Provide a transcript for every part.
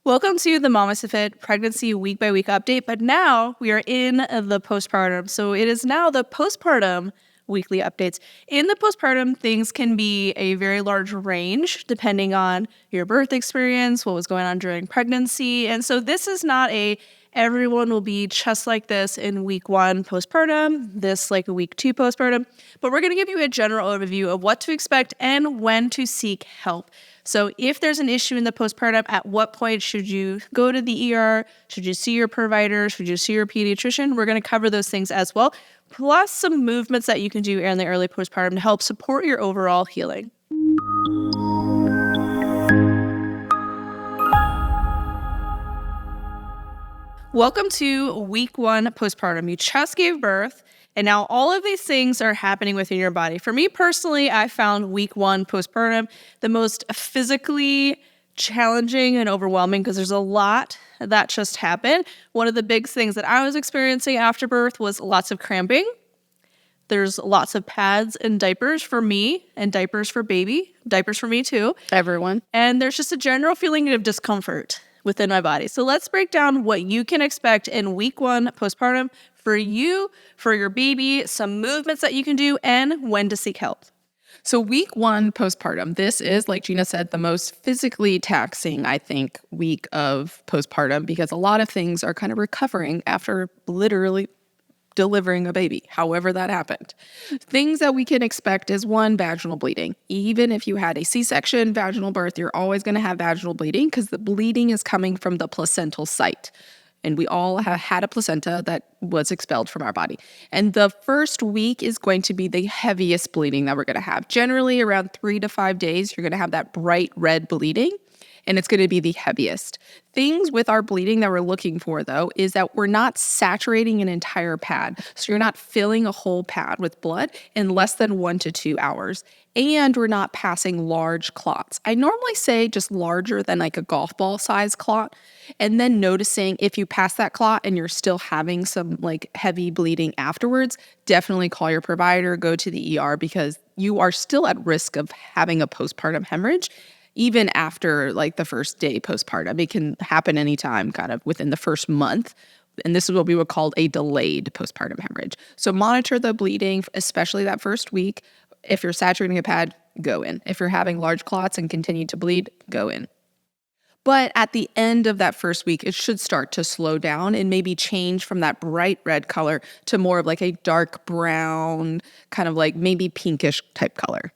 Welcome to the MamasteFit Pregnancy Week by Week Update, but now we are in the postpartum. So it is now the postpartum weekly updates. In the postpartum, things can be a very large range depending on your birth experience, what was going on during pregnancy. And so this is not everyone will be just like this in week 1 postpartum, this like a week 2 postpartum, but we're going to give you a general overview of what to expect and when to seek help. So if there's an issue in the postpartum, at what point should you go to the ER? Should you see your provider? Should you see your pediatrician? We're going to cover those things as well, plus some movements that you can do in the early postpartum to help support your overall healing. Welcome to week 1 postpartum. You just gave birth, and now all of these things are happening within your body. For me personally, I found week 1 postpartum the most physically challenging and overwhelming because there's a lot that just happened. One of the big things that I was experiencing after birth was lots of cramping. There's lots of pads and diapers for me and diapers for baby, diapers for me too. Everyone. And there's just a general feeling of discomfort within my body. So let's break down what you can expect in week 1 postpartum for you, for your baby, some movements that you can do, and when to seek help. So week 1 postpartum, this is, like Gina said, the most physically taxing, I think, week of postpartum because a lot of things are kind of recovering after literally delivering a baby, however that happened. Things that we can expect is 1, vaginal bleeding. Even if you had a C-section, vaginal birth, you're always going to have vaginal bleeding because the bleeding is coming from the placental site. And we all have had a placenta that was expelled from our body. And the first week is going to be the heaviest bleeding that we're going to have. Generally, around 3 to 5 days, you're going to have that bright red bleeding, and it's going to be the heaviest. Things with our bleeding that we're looking for, though, is that we're not saturating an entire pad. So you're not filling a whole pad with blood in less than 1 to 2 hours. And we're not passing large clots. I normally say just larger than like a golf ball size clot. And then noticing if you pass that clot and you're still having some like heavy bleeding afterwards, definitely call your provider, go to the ER because you are still at risk of having a postpartum hemorrhage. Even after like the first day postpartum, it can happen anytime kind of within the first month. And this is what we would call a delayed postpartum hemorrhage. So monitor the bleeding, especially that first week. If you're saturating a pad, go in. If you're having large clots and continue to bleed, go in. But at the end of that first week, it should start to slow down and maybe change from that bright red color to more of like a dark brown, kind of like maybe pinkish type color.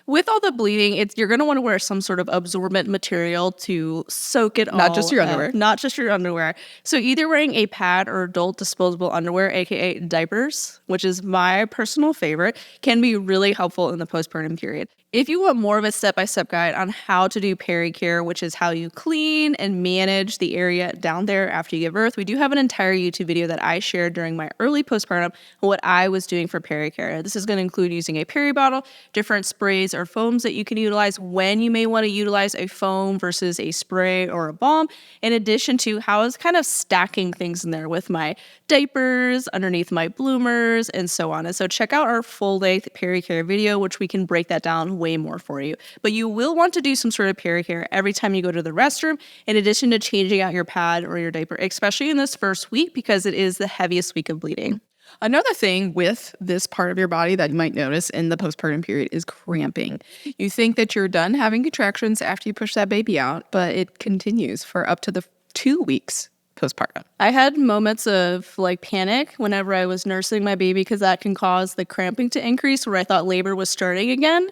With all the bleeding, you're going to want to wear some sort of absorbent material to soak it all. Not just your underwear. Not just your underwear. So either wearing a pad or adult disposable underwear, aka diapers, which is my personal favorite, can be really helpful in the postpartum period. If you want more of a step-by-step guide on how to do pericare, which is how you clean and manage the area down there after you give birth, we do have an entire YouTube video that I shared during my early postpartum on what I was doing for pericare. This is going to include using a peri bottle, different sprays or foams that you can utilize, when you may want to utilize a foam versus a spray or a balm, in addition to how I was kind of stacking things in there with my diapers, underneath my bloomers, and so on. And so check out our full-length pericare video, which we can break that down way more for you. But you will want to do some sort of pericare every time you go to the restroom, in addition to changing out your pad or your diaper, especially in this first week because it is the heaviest week of bleeding. Another thing with this part of your body that you might notice in the postpartum period is cramping. You think that you're done having contractions after you push that baby out, but it continues for up to the 2 weeks postpartum. I had moments of like panic whenever I was nursing my baby because that can cause the cramping to increase where I thought labor was starting again.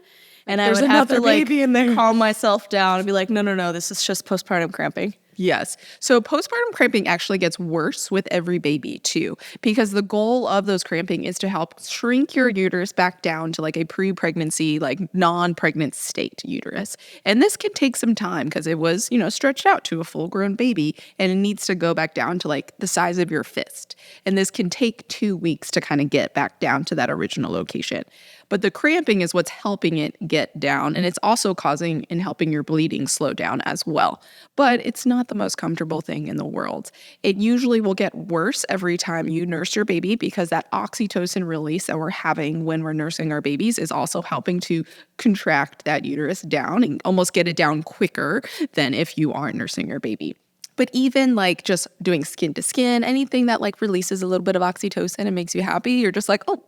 And I would have to like calm myself down and be like, no, this is just postpartum cramping. Yes. So postpartum cramping actually gets worse with every baby too, because the goal of those cramping is to help shrink your uterus back down to like a pre-pregnancy, like non-pregnant state uterus. And this can take some time because it was, stretched out to a full-grown baby and it needs to go back down to like the size of your fist. And this can take 2 weeks to kind of get back down to that original location. But the cramping is what's helping it get down, and it's also causing and helping your bleeding slow down as well. But it's not the most comfortable thing in the world. It usually will get worse every time you nurse your baby because that oxytocin release that we're having when we're nursing our babies is also helping to contract that uterus down and almost get it down quicker than if you aren't nursing your baby. But even like just doing skin to skin, anything that like releases a little bit of oxytocin and makes you happy, you're just like, oh,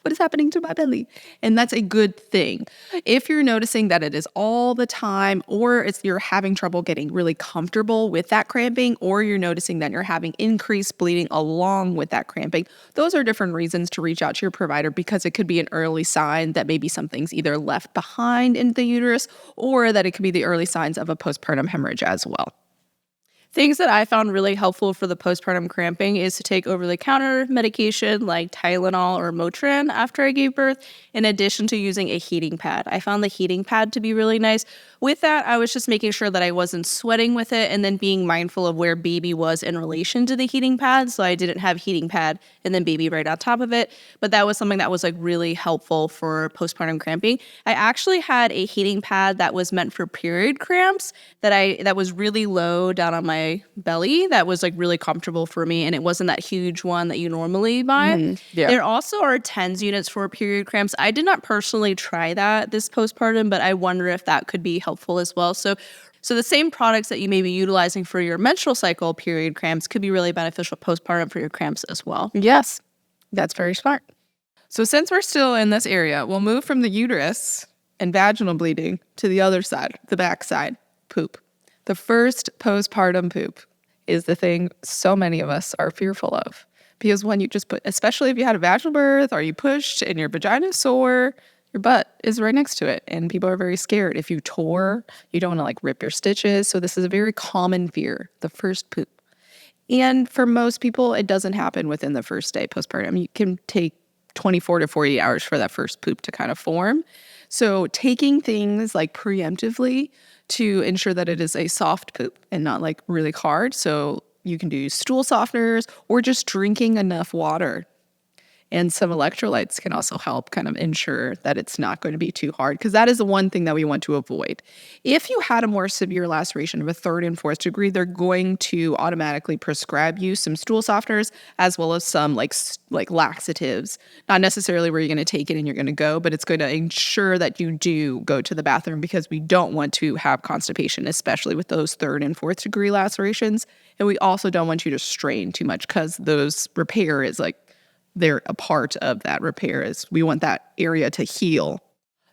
what is happening to my belly? And that's a good thing. If you're noticing that it is all the time, or you're having trouble getting really comfortable with that cramping, or you're noticing that you're having increased bleeding along with that cramping, those are different reasons to reach out to your provider, because it could be an early sign that maybe something's either left behind in the uterus, or that it could be the early signs of a postpartum hemorrhage as well. Things that I found really helpful for the postpartum cramping is to take over-the-counter medication like Tylenol or Motrin after I gave birth, in addition to using a heating pad. I found the heating pad to be really nice. With that, I was just making sure that I wasn't sweating with it, and then being mindful of where baby was in relation to the heating pad, so I didn't have heating pad and then baby right on top of it. But that was something that was like really helpful for postpartum cramping. I actually had a heating pad that was meant for period cramps that was really low down on my belly, that was like really comfortable for me, and it wasn't that huge one that you normally buy. Yeah. There also are TENS units for period cramps. I did not personally try that this postpartum, but I wonder if that could be helpful as well. So the same products that you may be utilizing for your menstrual cycle period cramps could be really beneficial postpartum for your cramps as well. Yes, that's very smart. So since we're still in this area, we'll move from the uterus and vaginal bleeding to the other side, the back side, poop. The first postpartum poop is the thing so many of us are fearful of, because when you just especially if you had a vaginal birth or you pushed and your vagina is sore, your butt is right next to it, and people are very scared. If you tore, you don't want to like rip your stitches. So this is a very common fear, the first poop. And for most people, it doesn't happen within the first day postpartum. You can take 24 to 48 hours for that first poop to kind of form. So taking things like preemptively to ensure that it is a soft poop and not like really hard. So you can do stool softeners or just drinking enough water. And some electrolytes can also help kind of ensure that it's not going to be too hard, because that is the one thing that we want to avoid. If you had a more severe laceration of a 3rd and 4th degree, they're going to automatically prescribe you some stool softeners as well as some like laxatives. Not necessarily where you're going to take it and you're going to go, but it's going to ensure that you do go to the bathroom, because we don't want to have constipation, especially with those 3rd and 4th degree lacerations. And we also don't want you to strain too much, because those repair is like, they're a part of that repair, is we want that area to heal.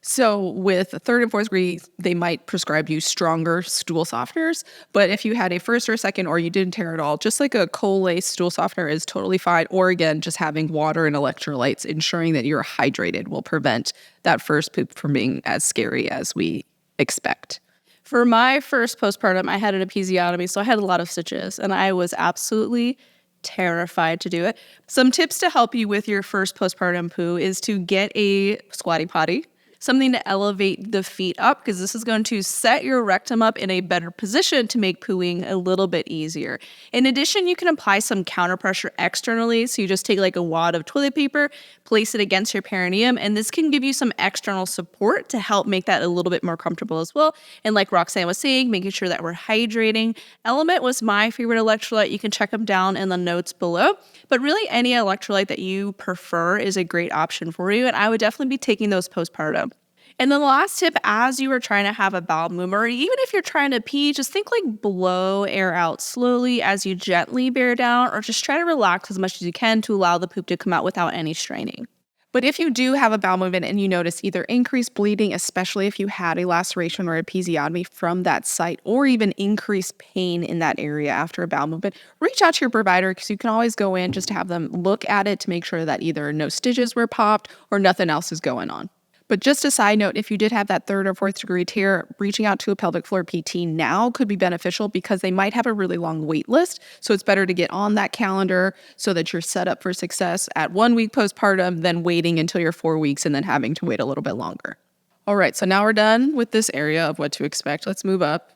So with a 3rd and 4th degree, they might prescribe you stronger stool softeners. But if you had a 1st or 2nd, or you didn't tear at all, just like a Colase stool softener is totally fine. Or again, just having water and electrolytes, ensuring that you're hydrated, will prevent that first poop from being as scary as we expect. For my first postpartum, I had an episiotomy, so I had a lot of stitches, and I was absolutely terrified to do it. Some tips to help you with your first postpartum poo is to get a squatty potty, something to elevate the feet up, because this is going to set your rectum up in a better position to make pooing a little bit easier. In addition, you can apply some counter pressure externally. So you just take like a wad of toilet paper, place it against your perineum, and this can give you some external support to help make that a little bit more comfortable as well. And like Roxanne was saying, making sure that we're hydrating. Element was my favorite electrolyte. You can check them down in the notes below. But really, any electrolyte that you prefer is a great option for you, and I would definitely be taking those postpartum. And then the last tip, as you are trying to have a bowel movement, or even if you're trying to pee, just think like blow air out slowly as you gently bear down, or just try to relax as much as you can to allow the poop to come out without any straining. But if you do have a bowel movement and you notice either increased bleeding, especially if you had a laceration or episiotomy from that site, or even increased pain in that area after a bowel movement, reach out to your provider, because you can always go in just to have them look at it to make sure that either no stitches were popped or nothing else is going on. But just a side note, if you did have that 3rd or 4th degree tear, reaching out to a pelvic floor PT now could be beneficial, because they might have a really long wait list. So it's better to get on that calendar so that you're set up for success at 1 week postpartum than waiting until you're 4 weeks and then having to wait a little bit longer. All right, so now we're done with this area of what to expect. Let's move up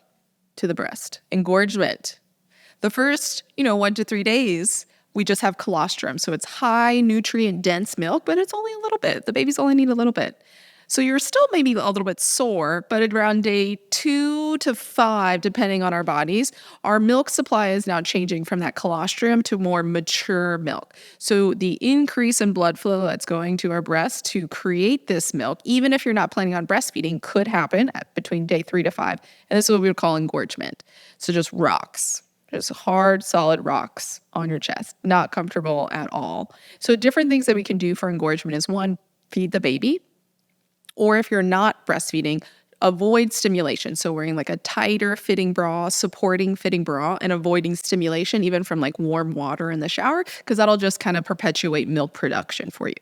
to the breast. Engorgement. The first, 1 to 3 days, we just have colostrum. So it's high nutrient dense milk, but it's only a little bit. The babies only need a little bit. So you're still maybe a little bit sore, but at around day 2 to 5, depending on our bodies, our milk supply is now changing from that colostrum to more mature milk. So the increase in blood flow that's going to our breast to create this milk, even if you're not planning on breastfeeding, could happen between day 3 to 5. And this is what we would call engorgement. So just rocks. Just hard, solid rocks on your chest. Not comfortable at all. So different things that we can do for engorgement is one, feed the baby. Or if you're not breastfeeding, avoid stimulation. So wearing like a tighter fitting bra, supporting fitting bra, and avoiding stimulation even from like warm water in the shower, because that'll just kind of perpetuate milk production for you.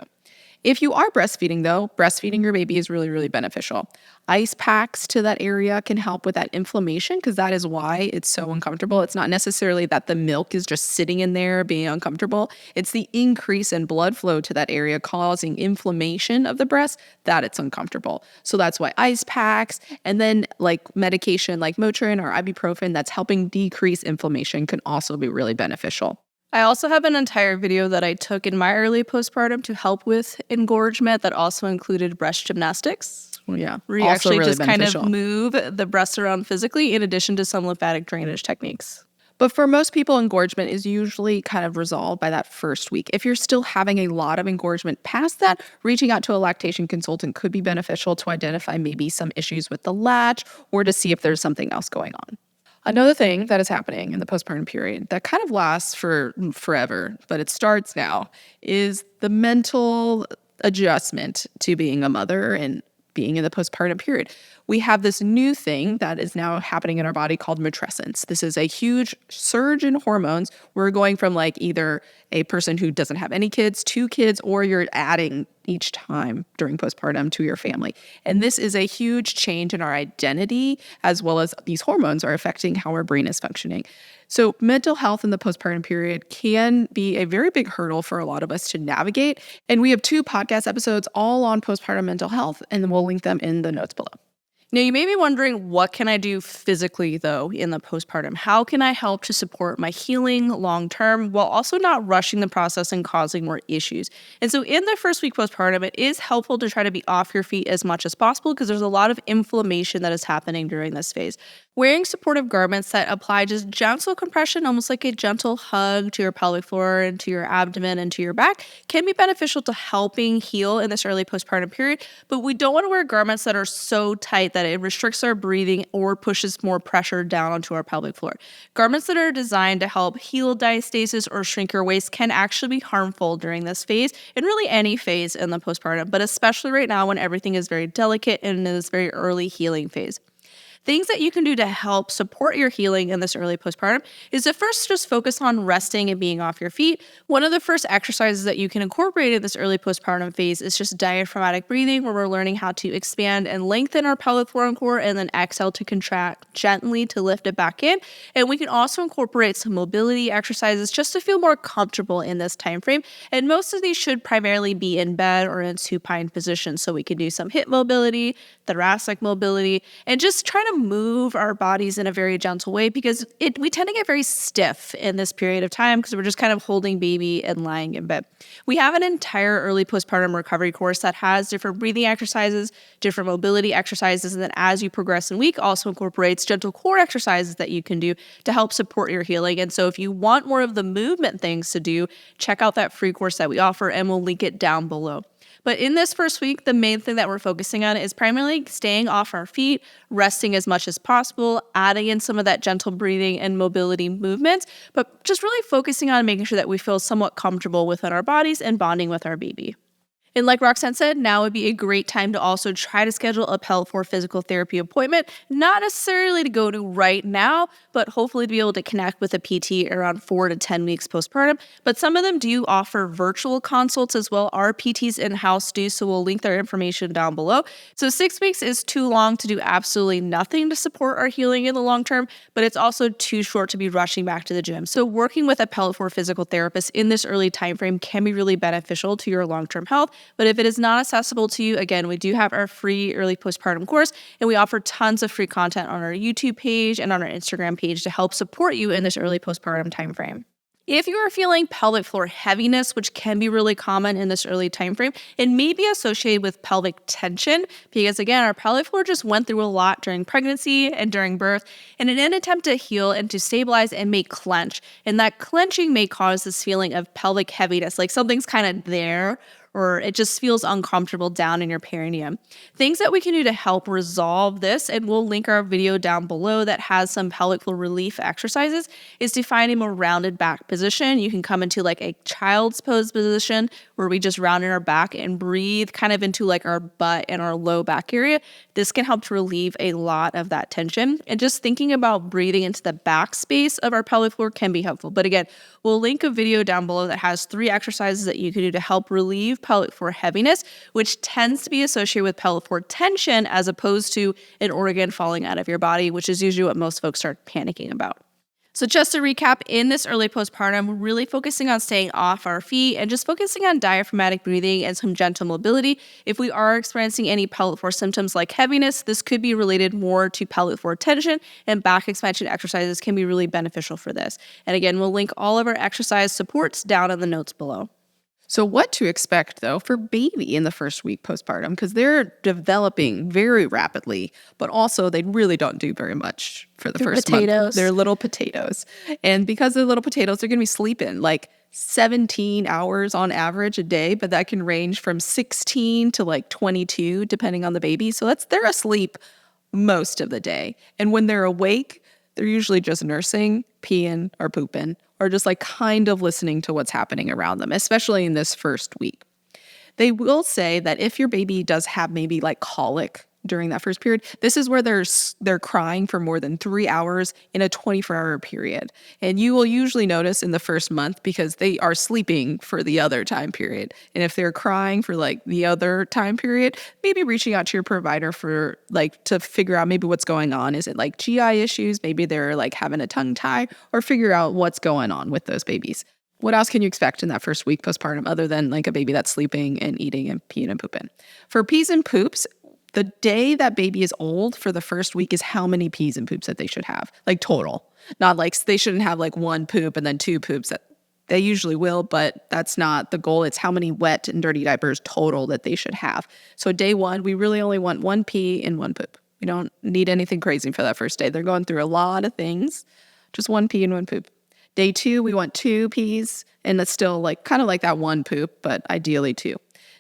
If you are breastfeeding, though, breastfeeding your baby is really, really beneficial. Ice packs to that area can help with that inflammation because that is why it's so uncomfortable. It's not necessarily that the milk is just sitting in there being uncomfortable. It's the increase in blood flow to that area causing inflammation of the breast that it's uncomfortable. So that's why ice packs and then like medication like Motrin or ibuprofen that's helping decrease inflammation can also be really beneficial. I also have an entire video that I took in my early postpartum to help with engorgement that also included breast gymnastics. Well, yeah, where you also actually really just kind beneficial. of move the breasts around physically in addition to some lymphatic drainage techniques. But for most people, engorgement is usually kind of resolved by that first week. If you're still having a lot of engorgement past that, reaching out to a lactation consultant could be beneficial to identify maybe some issues with the latch or to see if there's something else going on. Another thing that is happening in the postpartum period that kind of lasts for forever, but it starts now, is the mental adjustment to being a mother and being in the postpartum period. We have this new thing that is now happening in our body called matrescence. This is a huge surge in hormones. We're going from like either a person who doesn't have any kids, 2 kids, or you're adding each time during postpartum to your family. And this is a huge change in our identity, as well as these hormones are affecting how our brain is functioning. So mental health in the postpartum period can be a very big hurdle for a lot of us to navigate. And we have 2 podcast episodes all on postpartum mental health, and then we'll link them in the notes below. Now, you may be wondering, what can I do physically, though, in the postpartum? How can I help to support my healing long term while also not rushing the process and causing more issues? And so in the first week postpartum, it is helpful to try to be off your feet as much as possible because there's a lot of inflammation that is happening during this phase. Wearing supportive garments that apply just gentle compression, almost like a gentle hug to your pelvic floor and to your abdomen and to your back, can be beneficial to helping heal in this early postpartum period. But we don't want to wear garments that are so tight that it restricts our breathing or pushes more pressure down onto our pelvic floor. Garments that are designed to help heal diastasis or shrink your waist can actually be harmful during this phase and really any phase in the postpartum, but especially right now when everything is very delicate and in this very early healing phase. Things that you can do to help support your healing in this early postpartum is to first just focus on resting and being off your feet. One of the first exercises that you can incorporate in this early postpartum phase is just diaphragmatic breathing, where we're learning how to expand and lengthen our pelvic floor and core and then exhale to contract gently to lift it back in. And we can also incorporate some mobility exercises just to feel more comfortable in this time frame. And most of these should primarily be in bed or in supine positions. So we can do some hip mobility, thoracic mobility, and just try to move our bodies in a very gentle way because we tend to get very stiff in this period of time because we're just kind of holding baby and lying in bed. We have an entire early postpartum recovery course that has different breathing exercises, different mobility exercises, and then as you progress in week also incorporates gentle core exercises that you can do to help support your healing. And so if you want more of the movement things to do, check out that free course that we offer and we'll link it down below. But in this first week, the main thing that we're focusing on is primarily staying off our feet, resting as much as possible, adding in some of that gentle breathing and mobility movements, but just really focusing on making sure that we feel somewhat comfortable within our bodies and bonding with our baby. And like Roxanne said, now would be a great time to also try to schedule a pelvic floor physical therapy appointment, not necessarily to go to right now, but hopefully to be able to connect with a PT around 4 to 10 weeks postpartum. But some of them do offer virtual consults as well. Our PTs in-house do, so we'll link their information down below. So 6 weeks is too long to do absolutely nothing to support our healing in the long term, but it's also too short to be rushing back to the gym. So working with a pelvic floor physical therapist in this early time frame can be really beneficial to your long-term health. But if it is not accessible to you, again, we do have our free early postpartum course, and we offer tons of free content on our YouTube page and on our Instagram page to help support you in this early postpartum timeframe. If you are feeling pelvic floor heaviness, which can be really common in this early time frame, it may be associated with pelvic tension because, again, our pelvic floor just went through a lot during pregnancy and during birth, and in an attempt to heal and to stabilize, it may clench. And that clenching may cause this feeling of pelvic heaviness, like something's kind of there or it just feels uncomfortable down in your perineum. Things that we can do to help resolve this, and we'll link our video down below that has some pelvic floor relief exercises, is to find a more rounded back position. You can come into like a child's pose position where we just round in our back and breathe kind of into like our butt and our low back area. This can help to relieve a lot of that tension. And just thinking about breathing into the back space of our pelvic floor can be helpful. But again, we'll link a video down below that has 3 exercises that you can do to help relieve pelvic floor heaviness, which tends to be associated with pelvic floor tension as opposed to an organ falling out of your body, which is usually what most folks start panicking about. So just to recap, in this early postpartum, we're really focusing on staying off our feet and just focusing on diaphragmatic breathing and some gentle mobility. If we are experiencing any pelvic floor symptoms like heaviness, this could be related more to pelvic floor tension, and back expansion exercises can be really beneficial for this. And again, we'll link all of our exercise supports down in the notes below. So what to expect, though, for baby in the first week postpartum, because they're developing very rapidly, but also they really don't do very much for the first month. They're little potatoes. And because they're little potatoes, they're going to be sleeping like 17 hours on average a day, but that can range from 16 to like 22, depending on the baby. So they're asleep most of the day. And when they're awake, they're usually just nursing, peeing, or pooping, or just like kind of listening to what's happening around them, especially in this first week. They will say that if your baby does have maybe like colic during that first period, this is where they're crying for more than 3 hours in a 24-hour period. And you will usually notice in the first month because they are sleeping for the other time period. And if they're crying for like the other time period, maybe reaching out to your provider for like to figure out maybe what's going on. Is it like GI issues? Maybe they're like having a tongue tie, or figure out what's going on with those babies. What else can you expect in that first week postpartum other than like a baby that's sleeping and eating and peeing and pooping? For pees and poops, the day that baby is old for the first week is how many pees and poops that they should have, like total. Not like they shouldn't have like 1 poop and then 2 poops. That they usually will, but that's not the goal. It's how many wet and dirty diapers total that they should have. So day 1, we really only want 1 pee and 1 poop. We don't need anything crazy for that first day. They're going through a lot of things. Just 1 pee and 1 poop. Day 2, we want 2 pees, and that's still like kind of like that 1 poop, but ideally 2.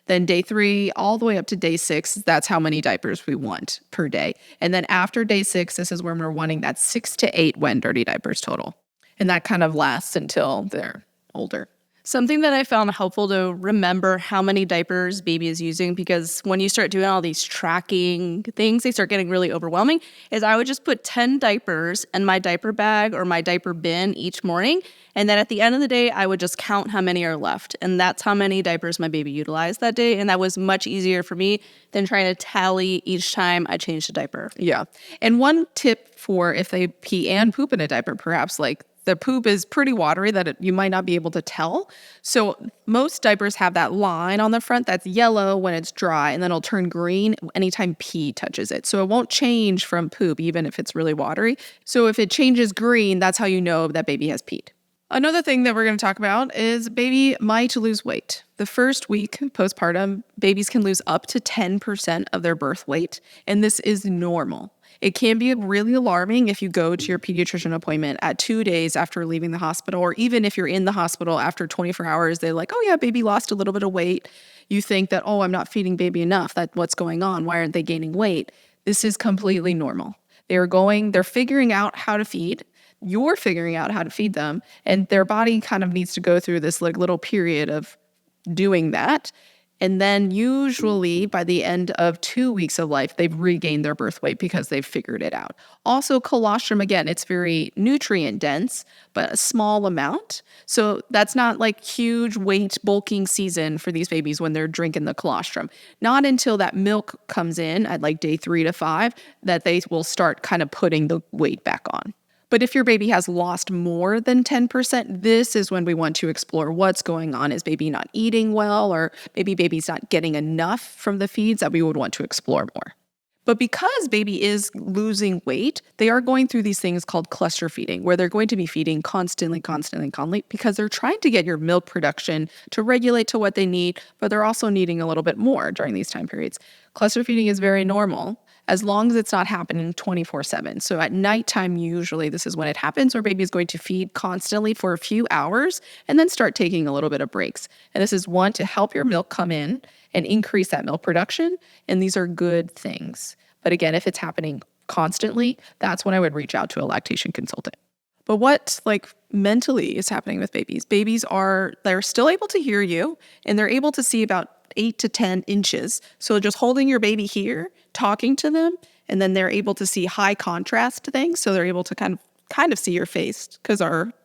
Then day 3, all the way up to day 6, that's how many diapers we want per day. And then after day 6, this is when we're wanting that 6 to 8 wet and dirty diapers total. And that kind of lasts until they're older. Something that I found helpful to remember how many diapers baby is using, because when you start doing all these tracking things, they start getting really overwhelming, is I would just put 10 diapers in my diaper bag or my diaper bin each morning. And then at the end of the day, I would just count how many are left. And that's how many diapers my baby utilized that day. And that was much easier for me than trying to tally each time I changed a diaper. Yeah. And one tip for if they pee and poop in a diaper, perhaps like the poop is pretty watery that you might not be able to tell. So most diapers have that line on the front that's yellow when it's dry, and then it'll turn green anytime pee touches it. So it won't change from poop even if it's really watery. So if it changes green, that's how you know that baby has peed. Another thing that we're going to talk about is baby might lose weight. The first week postpartum, babies can lose up to 10% of their birth weight, and this is normal. It can be really alarming if you go to your pediatrician appointment at 2 days after leaving the hospital, or even if you're in the hospital after 24 hours, they're like, oh yeah, baby lost a little bit of weight. You think that, oh, I'm not feeding baby enough. That's what's going on. Why aren't they gaining weight? This is completely normal. They're figuring out how to feed. You're figuring out how to feed them, and their body kind of needs to go through this like little period of doing that. And then usually by the end of 2 weeks of life, they've regained their birth weight because they've figured it out. Also, colostrum, again, it's very nutrient dense, but a small amount. So that's not like huge weight bulking season for these babies when they're drinking the colostrum. Not until that milk comes in at like day 3 to 5 that they will start kind of putting the weight back on. But if your baby has lost more than 10%, this is when we want to explore what's going on. Is baby not eating well, or maybe baby's not getting enough from the feeds that we would want to explore more. But because baby is losing weight, they are going through these things called cluster feeding, where they're going to be feeding constantly, because they're trying to get your milk production to regulate to what they need, but they're also needing a little bit more during these time periods. Cluster feeding is very normal. as long as it's not happening 24/7. So at nighttime, usually this is when it happens, where baby is going to feed constantly for a few hours and then start taking a little bit of breaks. And this is one to help your milk come in and increase that milk production. And these are good things. But again, if it's happening constantly, that's when I would reach out to a lactation consultant. But what mentally is happening with babies? They're still able to hear you, and they're able to see about 8 to 10 inches. So just holding your baby here, talking to them, and then they're able to see high contrast things. So they're able to kind of see your face, because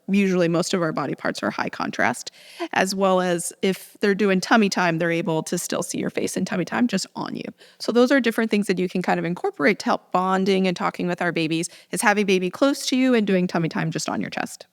usually most of our body parts are high contrast, as well as if they're doing tummy time, they're able to still see your face in tummy time just on you. So those are different things that you can kind of incorporate to help bonding and talking with our babies, is having baby close to you and doing tummy time just on your chest.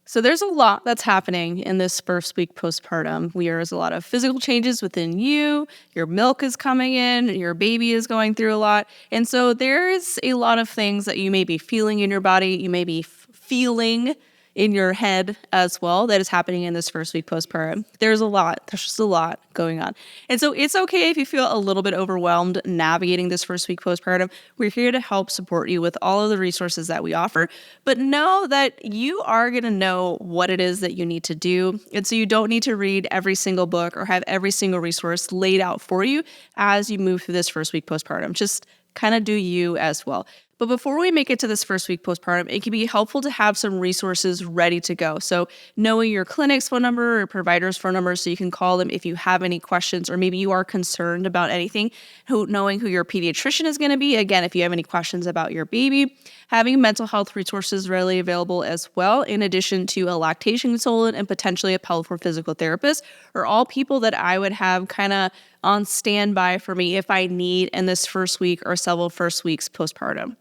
So there's a lot that's happening in this first week postpartum. There's a lot of physical changes within you. Your milk is coming in. Your baby is going through a lot. And so there's a lot of things that you may be feeling in your body. You may be feeling in your head as well that is happening in this first week postpartum. There's just a lot going on. And so it's okay if you feel a little bit overwhelmed navigating this first week postpartum. We're here to help support you with all of the resources that we offer, but know that you are going to know what it is that you need to do. And so you don't need to read every single book or have every single resource laid out for you as you move through this first week postpartum. Just kind of do you as well. But before we make it to this first week postpartum, it can be helpful to have some resources ready to go. So knowing your clinic's phone number or provider's phone number so you can call them if you have any questions, or maybe you are concerned about anything, knowing who your pediatrician is going to be. Again, if you have any questions about your baby, having mental health resources readily available as well, in addition to a lactation consultant and potentially a pelvic floor physical therapist, are all people that I would have kind of on standby for me if I need in this first week or several first weeks postpartum.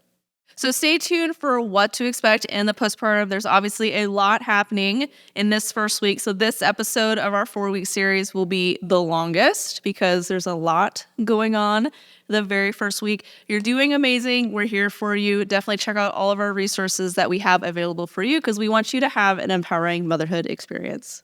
So stay tuned for what to expect in the postpartum. There's obviously a lot happening in this first week. So this episode of our 4-week series will be the longest because there's a lot going on the very first week. You're doing amazing. We're here for you. Definitely check out all of our resources that we have available for you, because we want you to have an empowering motherhood experience.